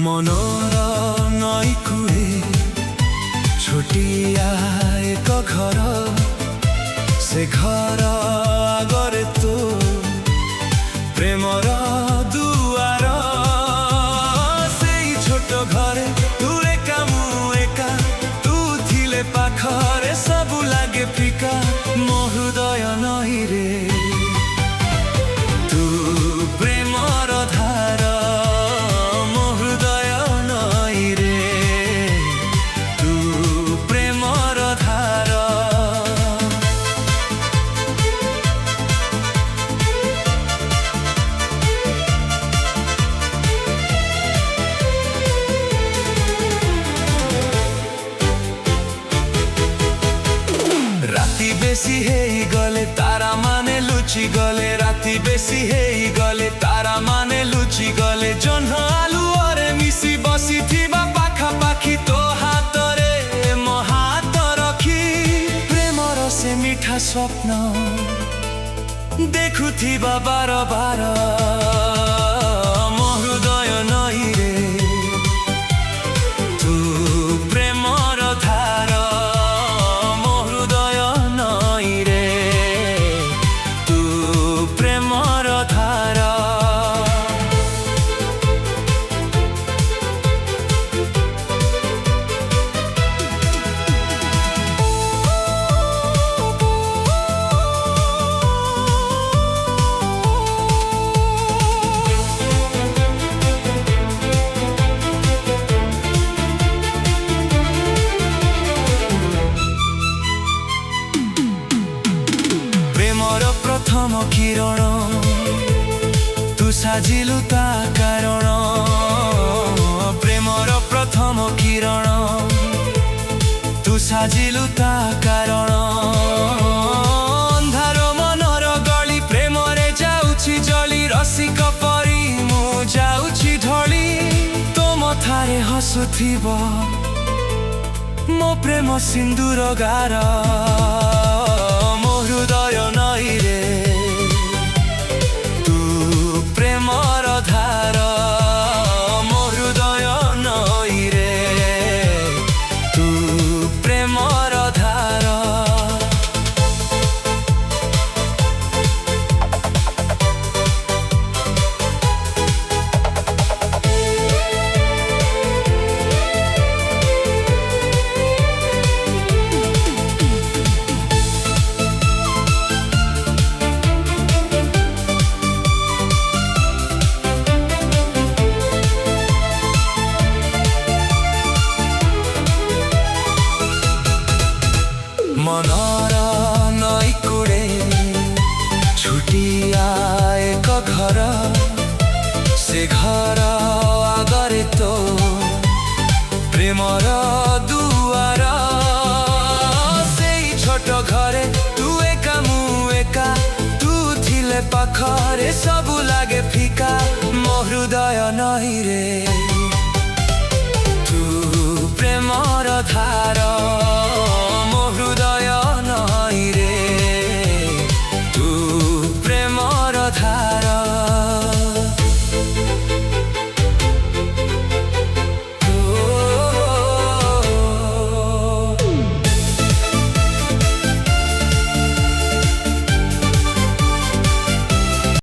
ମନର ନଈ କୂଳେ ଛୋଟିଆ ଏକ ଘର, ସେ ଘର ଆଗରେ ତୋ ପ୍ରେମର ଦୁଆର। ସେଇ ଛୋଟ ଘରେ ତୁ ଏକା ମୁଁ ଏକା, ତୁ ଥିଲେ ପାଖରେ ସବୁ ଲାଗେ ଫିକା। ମୋ ହୃଦୟ ନଈରେ ତୁ ପ୍ରେମର ଧାର, ମୋ ହୃଦୟ ନଈରେ ତୁ ପ୍ରେମର ଧାର। রাতি বেশি হেই গলে তারা মানে লুচি গলে, রাতি বেশি হেই গলে তারা মানে লুচি গলে। জহ্ন আলু অরে মিশি বসিথিবা পাখাপাখি তো হাতরে ମୋ ହାତ ରଖି। ପ୍ରେମର ସେ ମିଠା ସ୍ୱପ୍ନ ଦେଖୁଥିବା ବାର ବାର। ମୋ ହୃଦୟ ନଈରେ ତୁ ପ୍ରେମର ଧାର, ମୋ ହୃଦୟ ନଈରେ ତୁ ପ୍ରେମର ଧାର। ପ୍ରେମର ପ୍ରଥମ କିରଣ ତୁ ସାଜିଲୁ ତା କାରଣ। ପ୍ରେମର ପ୍ରଥମ କିରଣ ତୁ ସାଜିଲୁ ତା କାରଣ। ଅନ୍ଧାର ମନର ଗଳି ପ୍ରେମରେ ଯାଉଛି ଜଳି, ରସିକ ପରି ମୁଁ ଯାଉଛି ଢଳି। ତୋ ମଥାରେ ହସୁଥିବ ମୋ ପ୍ରେମ ସିନ୍ଦୁର ଗାର। ମୋ ହୃଦୟ ନଈରେ ତୁ ପ୍ରେମର ଧାର, ମୋ ହୃଦୟ ନଈରେ ତୁ ପ୍ରେମର ଧାର। ମନର ନଈ କୂଳେ ଛୋଟିଆ ଏକ ଘର, ସେ ଘର ଆଗରେ ତୋ ପ୍ରେମର ଦୁଆର। ସେଇ ଛୋଟ ଘରେ ତୁ ଏକା ମୁଁ ଏକା, ତୁ ଥିଲେ ପାଖରେ ସବୁ ଲାଗେ ଫିକା। ମୋ ହୃଦୟ ନଈରେ ତୁ ପ୍ରେମର ଧାର।